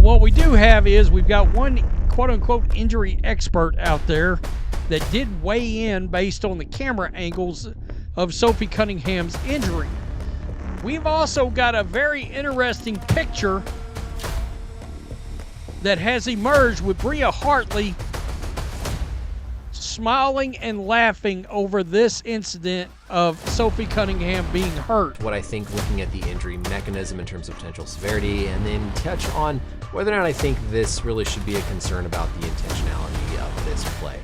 what we do have is we've got one quote-unquote injury expert out there that did weigh in based on the camera angles of Sophie Cunningham's injury. We've also got a very interesting picture that has emerged with Bria Hartley smiling and laughing over this incident of Sophie Cunningham being hurt. What I think looking at the injury mechanism in terms of potential severity, and then touch on whether or not I think this really should be a concern about the intentionality of this play.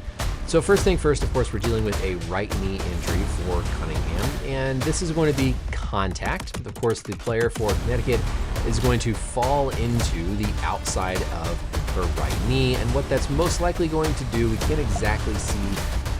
So first thing first, of course, we're dealing with a right knee injury for Cunningham, and this is going to be contact. Of course, the player for Connecticut is going to fall into the outside of her right knee, and what that's most likely going to do, we can't exactly see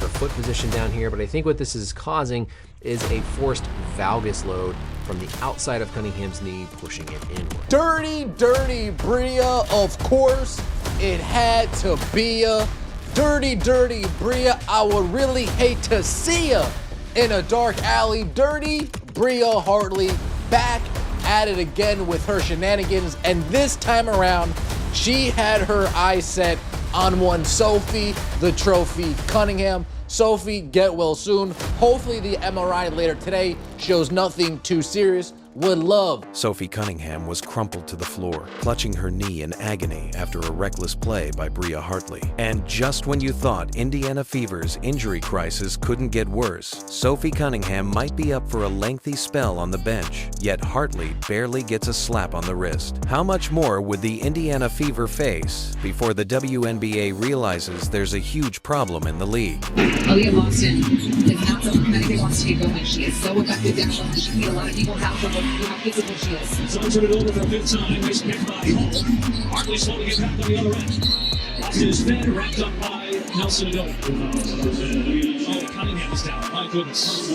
her foot position down here, but I think what this is causing is a forced valgus load from the outside of Cunningham's knee, pushing it inward. Dirty, dirty Bria, of course, it had to be a dirty, dirty Bria. I would really hate to see ya in a dark alley. Dirty Bria Hartley back at it again with her shenanigans, and this time around, she had her eyes set on one Sophie, the trophy Cunningham. Sophie, get well soon. Hopefully the MRI later today shows nothing too serious. Would love. Sophie Cunningham was crumpled to the floor, clutching her knee in agony after a reckless play by Bria Hartley. And just when you thought Indiana Fever's injury crisis couldn't get worse, Sophie Cunningham might be up for a lengthy spell on the bench, yet Hartley barely gets a slap on the wrist. How much more would the Indiana Fever face before the WNBA realizes there's a huge problem in the league? Aaliyah Boston is not someone Connecticut wants to get going. She is so effective down low. She can a lot of people have trouble. How physical she is. So turn it over for a fifth time. Nice pick by Hartley slowly get back on the other end. Boston is fed, wrapped up by Nelson Adobe. Oh, Cunningham is down. My goodness.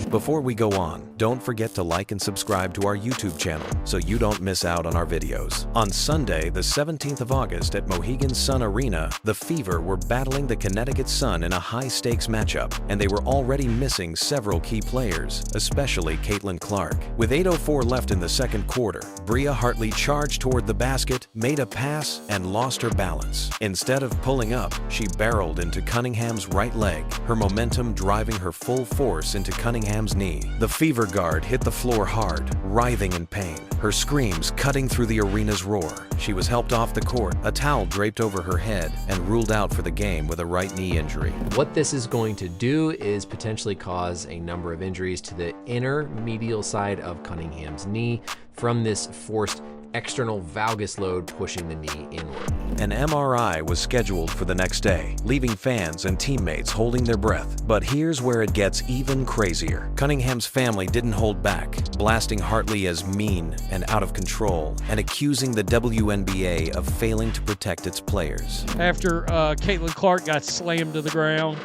Before we go on, don't forget to like and subscribe to our YouTube channel so you don't miss out on our videos. On Sunday, the 17th of August at Mohegan Sun Arena, the Fever were battling the Connecticut Sun in a high-stakes matchup, and they were already missing several key players, especially Caitlin Clark. With 8:04 left in the second quarter, Bria Hartley charged toward the basket, made a pass, and lost her balance. Instead of pulling up, she barreled into Cunningham's right leg, her momentum driving her full force into Cunningham's knee. The Fever guard hit the floor hard, writhing in pain, her screams cutting through the arena's roar. She was helped off the court, a towel draped over her head, and ruled out for the game with a right knee injury. What this is going to do is potentially cause a number of injuries to the inner medial side of Cunningham's knee from this forced external valgus load pushing the knee inward. An MRI was scheduled for the next day, leaving fans and teammates holding their breath. But here's where it gets even crazier. Cunningham's family didn't hold back, blasting Hartley as mean and out of control, and accusing the WNBA of failing to protect its players. After Caitlin Clark got slammed to the ground,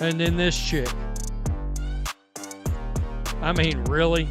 and then this chick. I mean, really?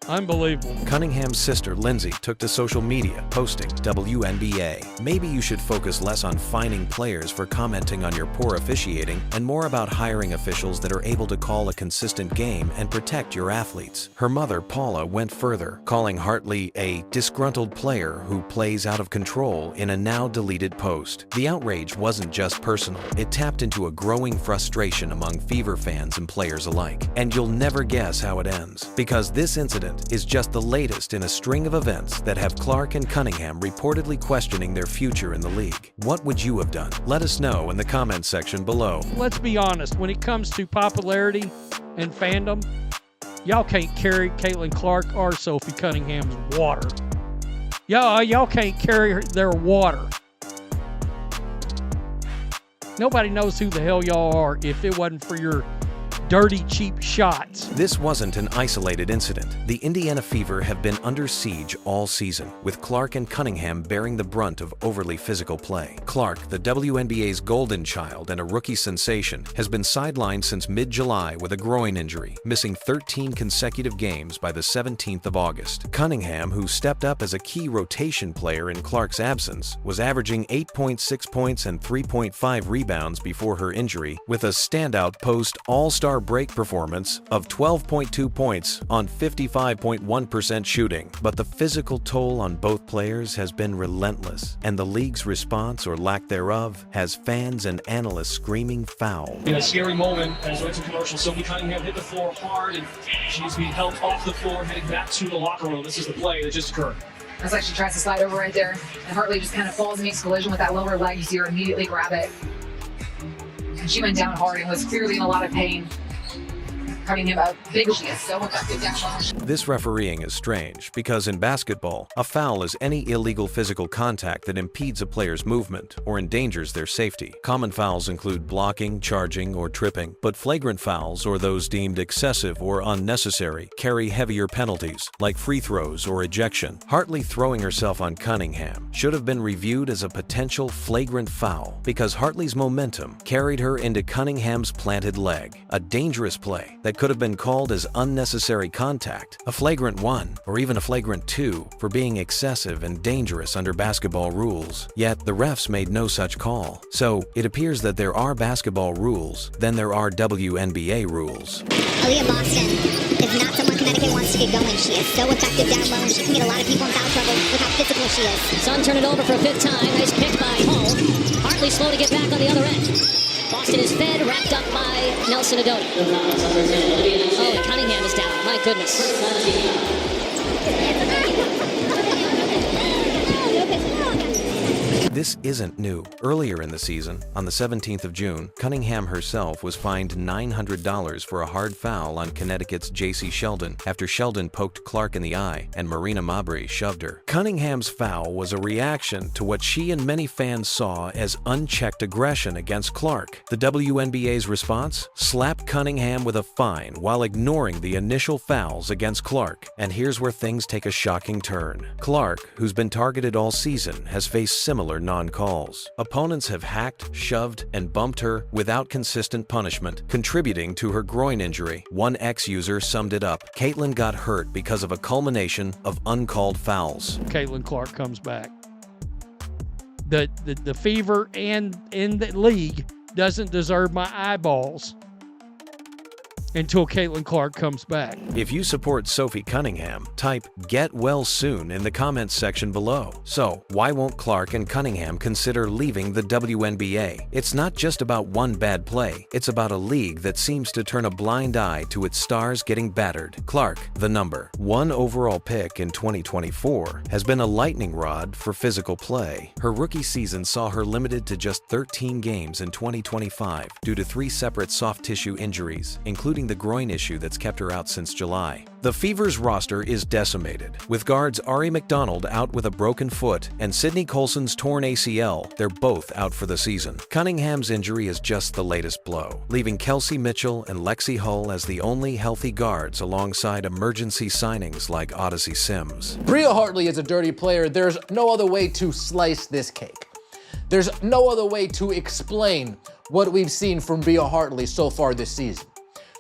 Unbelievable. Cunningham's sister, Lindsay, took to social media, posting, WNBA. Maybe you should focus less on fining players for commenting on your poor officiating and more about hiring officials that are able to call a consistent game and protect your athletes. Her mother, Paula, went further, calling Hartley a disgruntled player who plays out of control in a now deleted post. The outrage wasn't just personal. It tapped into a growing frustration among Fever fans and players alike. And you'll never guess how it ends, because this incident is just the latest in a string of events that have Clark and Cunningham reportedly questioning their future in the league. What would you have done? Let us know in the comments section below. Let's be honest, when it comes to popularity and fandom, y'all can't carry Caitlin Clark or Sophie Cunningham's water. Y'all can't carry their water. Nobody knows who the hell y'all are if it wasn't for your dirty, cheap shots. This wasn't an isolated incident. The Indiana Fever have been under siege all season, with Clark and Cunningham bearing the brunt of overly physical play. Clark, the WNBA's golden child and a rookie sensation, has been sidelined since mid-July with a groin injury, missing 13 consecutive games by the 17th of August. Cunningham, who stepped up as a key rotation player in Clark's absence, was averaging 8.6 points and 3.5 rebounds before her injury, with a standout post all-star all-star break performance of 12.2 points on 55.1% shooting. But the physical toll on both players has been relentless, and the league's response, or lack thereof, has fans and analysts screaming foul. In a scary moment, as went to commercial, Sophie Cunningham hit the floor hard, and she's being held off the floor, heading back to the locker room. This is the play that just occurred. It's like she tries to slide over right there, and Hartley just kind of falls and makes collision with that lower leg. You see her immediately grab it. And she went down hard and was clearly in a lot of pain. Cunningham, a big, she is so effective down low. This refereeing is strange because in basketball, a foul is any illegal physical contact that impedes a player's movement or endangers their safety. Common fouls include blocking, charging, or tripping, but flagrant fouls, or those deemed excessive or unnecessary, carry heavier penalties, like free throws or ejection. Hartley throwing herself on Cunningham should have been reviewed as a potential flagrant foul because Hartley's momentum carried her into Cunningham's planted leg, a dangerous play that could have been called as unnecessary contact, a flagrant 1, or even a flagrant 2 for being excessive and dangerous under basketball rules. Yet the refs made no such call. So it appears that there are basketball rules, then there are WNBA rules. Aaliyah Boston is not someone Connecticut wants to get going. She is so effective down low, and she can get a lot of people in foul trouble with how physical she is. Sun turn it over for a 5th time. Nice pick by Hull. Hartley slow to get back on the other end. Boston is fed, wrapped up by Nelson Adoni. Oh, and Cunningham is down. My goodness. This isn't new. Earlier in the season, on the 17th of June, Cunningham herself was fined $900 for a hard foul on Connecticut's J.C. Sheldon after Sheldon poked Clark in the eye and Marina Mabrey shoved her. Cunningham's foul was a reaction to what she and many fans saw as unchecked aggression against Clark. The WNBA's response? Slap Cunningham with a fine while ignoring the initial fouls against Clark. And here's where things take a shocking turn. Clark, who's been targeted all season, has faced similar non-calls. Opponents have hacked, shoved, and bumped her without consistent punishment, contributing to her groin injury. One ex-user summed it up: Caitlin got hurt because of a culmination of uncalled fouls. Caitlin Clark comes back. The Fever and in the league doesn't deserve my eyeballs until Caitlin Clark comes back. If you support Sophie Cunningham, type "get well soon" in the comments section below. So, why won't Clark and Cunningham consider leaving the WNBA? It's not just about one bad play, it's about a league that seems to turn a blind eye to its stars getting battered. Clark, the number 1 overall pick in 2024, has been a lightning rod for physical play. Her rookie season saw her limited to just 13 games in 2025 due to 3 separate soft tissue injuries, including the groin issue that's kept her out since July. The Fever's roster is decimated, with guards Ari McDonald out with a broken foot and Sydney Colson's torn ACL. They're both out for the season. Cunningham's injury is just the latest blow, leaving Kelsey Mitchell and Lexi Hull as the only healthy guards alongside emergency signings like Odyssey Sims. Bria Hartley is a dirty player. There's no other way to slice this cake. There's no other way to explain what we've seen from Bria Hartley so far this season.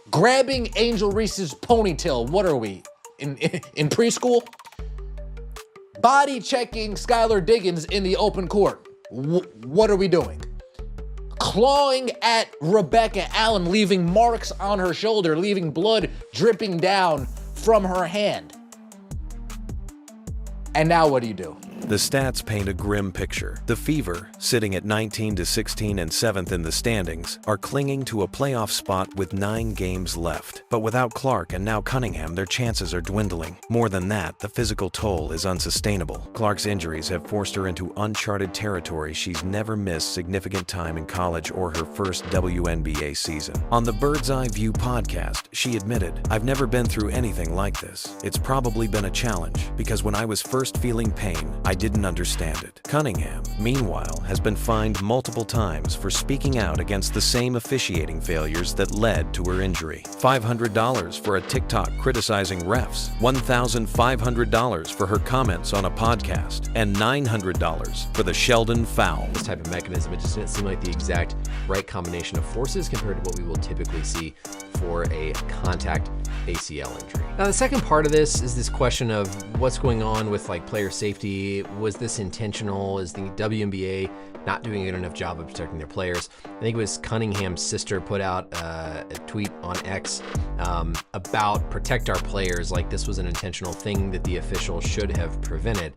Grabbing Angel Reese's ponytail, what are we, in preschool? Body checking Skylar Diggins in the open court, what are we doing? Clawing at Rebecca Allen, leaving marks on her shoulder, leaving blood dripping down from her hand. And now what do? The stats paint a grim picture. The Fever, sitting at 19-16 and 7th in the standings, are clinging to a playoff spot with 9 games left. But without Clark and now Cunningham, their chances are dwindling. More than that, the physical toll is unsustainable. Clark's injuries have forced her into uncharted territory she's never missed significant time in college or her first WNBA season. On the Bird's Eye View podcast, she admitted, "I've never been through anything like this. It's probably been a challenge, because when I was first feeling pain, I didn't understand it." Cunningham, meanwhile, has been fined multiple times for speaking out against the same officiating failures that led to her injury. $500 for a TikTok criticizing refs, $1,500 for her comments on a podcast, and $900 for the Sheldon foul. This type of mechanism, it just didn't seem like the exact right combination of forces compared to what we will typically see for a contact ACL injury. Now, the second part of this is this question of what's going on with like player safety. Was this intentional? Is the WNBA not doing a good enough job of protecting their players? I think it was Cunningham's sister put out a tweet on X about protect our players, like this was an intentional thing that the official should have prevented.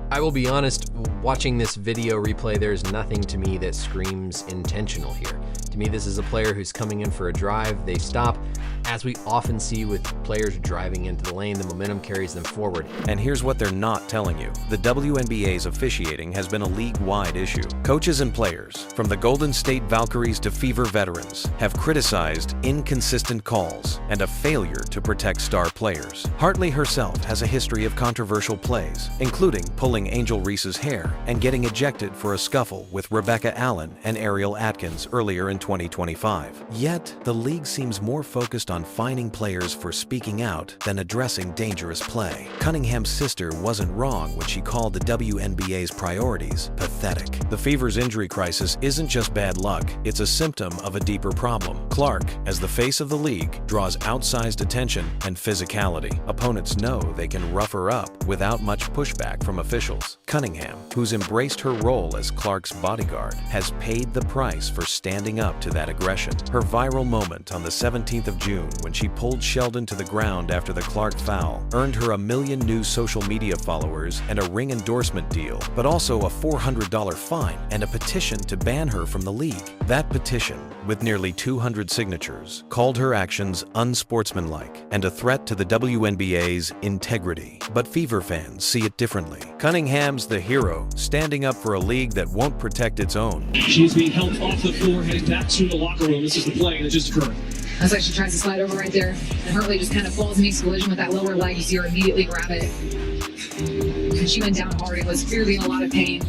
I will be honest, watching this video replay, there's nothing to me that screams intentional here. To me, this is a player who's coming in for a drive, they stop. As we often see with players driving into the lane, the momentum carries them forward. And here's what they're not telling you. The WNBA's officiating has been a league-wide issue. Coaches and players, from the Golden State Valkyries to Fever veterans, have criticized inconsistent calls and a failure to protect star players. Hartley herself has a history of controversial plays, including pulling Angel Reese's hair and getting ejected for a scuffle with Rebecca Allen and Ariel Atkins earlier in 2025. Yet, the league seems more focused on fining players for speaking out than addressing dangerous play. Cunningham's sister wasn't wrong when she called the WNBA's priorities pathetic. The Fever's injury crisis isn't just bad luck, it's a symptom of a deeper problem. Clark, as the face of the league, draws outsized attention and physicality. Opponents know they can rough her up without much pushback from officials. Cunningham, who's embraced her role as Clark's bodyguard, has paid the price for standing up to that aggression. Her viral moment on the 17th of June when she pulled Sheldon to the ground after the Clark foul earned her 1 million new social media followers and a ring endorsement deal, but also a $400 fine and a petition to ban her from the league. That petition, with nearly 200 signatures, called her actions unsportsmanlike and a threat to the WNBA's integrity. But Fever fans see it differently. Cunningham's the hero, standing up for a league that won't protect its own. She's being helped off the floor, heading back to the locker room. This is the play that just occurred. Looks like she tries to slide over right there, and Hartley just kind of falls and makes collision with that lower leg. You see her immediately grab it. And she went down hard and was clearly in a lot of pain.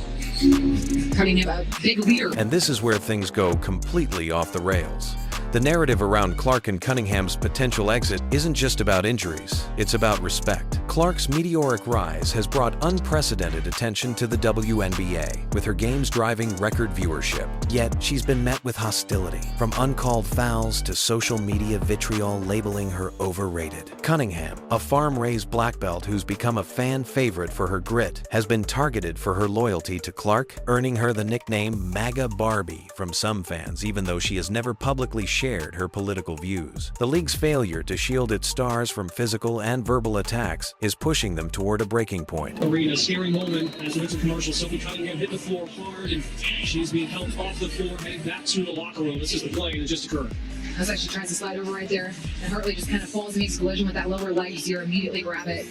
Cunningham, a big leader. And this is where things go completely off the rails. The narrative around Clark and Cunningham's potential exit isn't just about injuries, it's about respect. Clark's meteoric rise has brought unprecedented attention to the WNBA, with her games driving record viewership. Yet, she's been met with hostility, from uncalled fouls to social media vitriol labeling her overrated. Cunningham, a farm-raised black belt who's become a fan favorite for her grit, has been targeted for her loyalty to Clark, earning her the nickname MAGA Barbie from some fans, even though she has never publicly shared her political views. The league's failure to shield its stars from physical and verbal attacks is pushing them toward a breaking point. Arena, scary moment as we went to commercial. Sophie Cunningham hit the floor hard, and she's being helped off the floor, heading back to the locker room. This is the play that just occurred. Looks like she tries to slide over right there, and Hartley just kind of falls and makes collision with that lower leg. You see her immediately grab it.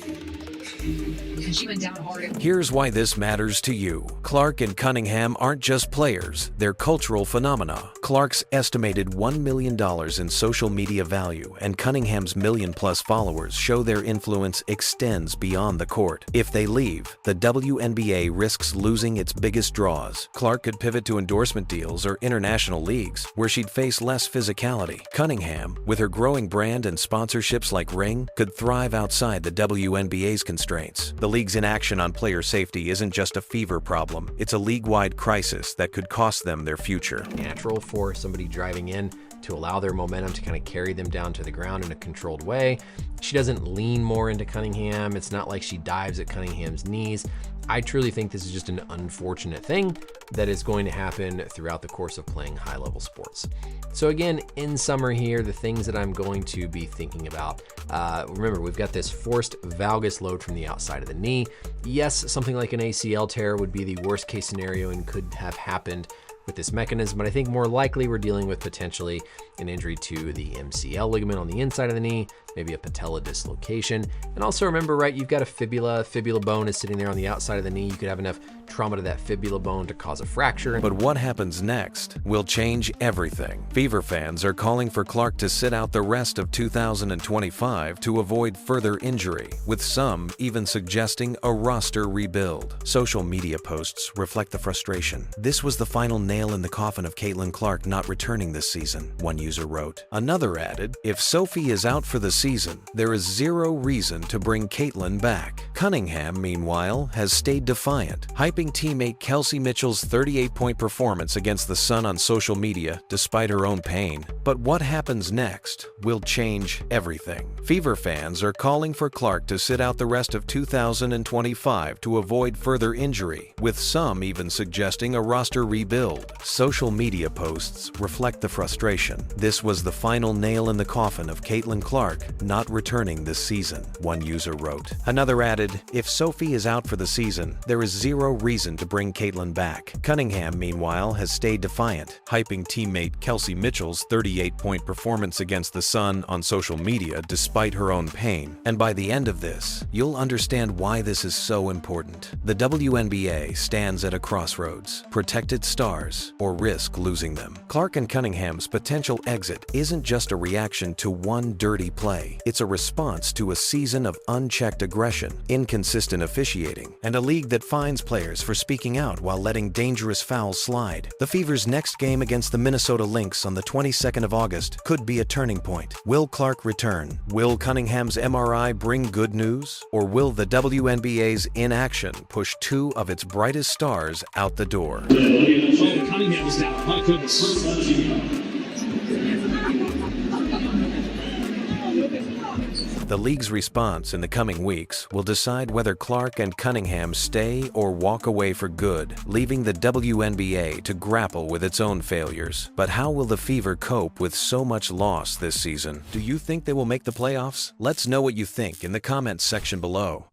And she went down hard. Here's why this matters to you. Clark and Cunningham aren't just players, they're cultural phenomena. Clark's estimated $1 million in social media value and Cunningham's million-plus followers show their influence extends beyond the court. If they leave, the WNBA risks losing its biggest draws. Clark could pivot to endorsement deals or international leagues, where she'd face less physicality. Cunningham, with her growing brand and sponsorships like Ring, could thrive outside the WNBA's constraints. The league's inaction on player safety isn't just a Fever problem, it's a league-wide crisis that could cost them their future. Natural for somebody driving in to allow their momentum to kind of carry them down to the ground in a controlled way. She doesn't lean more into Cunningham. It's not like she dives at Cunningham's knees. I truly think this is just an unfortunate thing that is going to happen throughout the course of playing high-level sports. So again, in summer here, the things that I'm going to be thinking about. Remember, we've got this forced valgus load from the outside of the knee. Yes, something like an ACL tear would be the worst case scenario and could have happened with this mechanism, but I think more likely we're dealing with potentially an injury to the MCL ligament on the inside of the knee, maybe a patella dislocation. And also remember, right, you've got a fibula bone is sitting there on the outside of the knee. You could have enough trauma to that fibula bone to cause a fracture. But what happens next will change everything. Fever fans are calling for Clark to sit out the rest of 2025 to avoid further injury, with some even suggesting a roster rebuild. Social media posts reflect the frustration. This was the final nail nail in the coffin of Caitlin Clark not returning this season, one user wrote. Another added, if Sophie is out for the season, there is zero reason to bring Caitlin back. Cunningham, meanwhile, has stayed defiant, hyping teammate Kelsey Mitchell's 38-point performance against the Sun on social media despite her own pain. But what happens next will change everything. Fever fans are calling for Clark to sit out the rest of 2025 to avoid further injury, with some even suggesting a roster rebuild. Social media posts reflect the frustration. This was the final nail in the coffin of Caitlin Clark not returning this season, one user wrote. Another added, if Sophie is out for the season, there is zero reason to bring Caitlin back. Cunningham, meanwhile, has stayed defiant, hyping teammate Kelsey Mitchell's 38-point performance against the Sun on social media despite her own pain. And by the end of this, you'll understand why this is so important. The WNBA stands at a crossroads. Protect its stars or risk losing them. Clark and Cunningham's potential exit isn't just a reaction to one dirty play. It's a response to a season of unchecked aggression, inconsistent officiating, and a league that fines players for speaking out while letting dangerous fouls slide. The Fever's next game against the Minnesota Lynx on the 22nd of August could be a turning point. Will Clark return? Will Cunningham's MRI bring good news? Or will the WNBA's inaction push two of its brightest stars out the door? Cunningham is down. My goodness. The league's response in the coming weeks will decide whether Clark and Cunningham stay or walk away for good, leaving the WNBA to grapple with its own failures. But how will the Fever cope with so much loss this season? Do you think they will make the playoffs? Let's know what you think in the comments section below.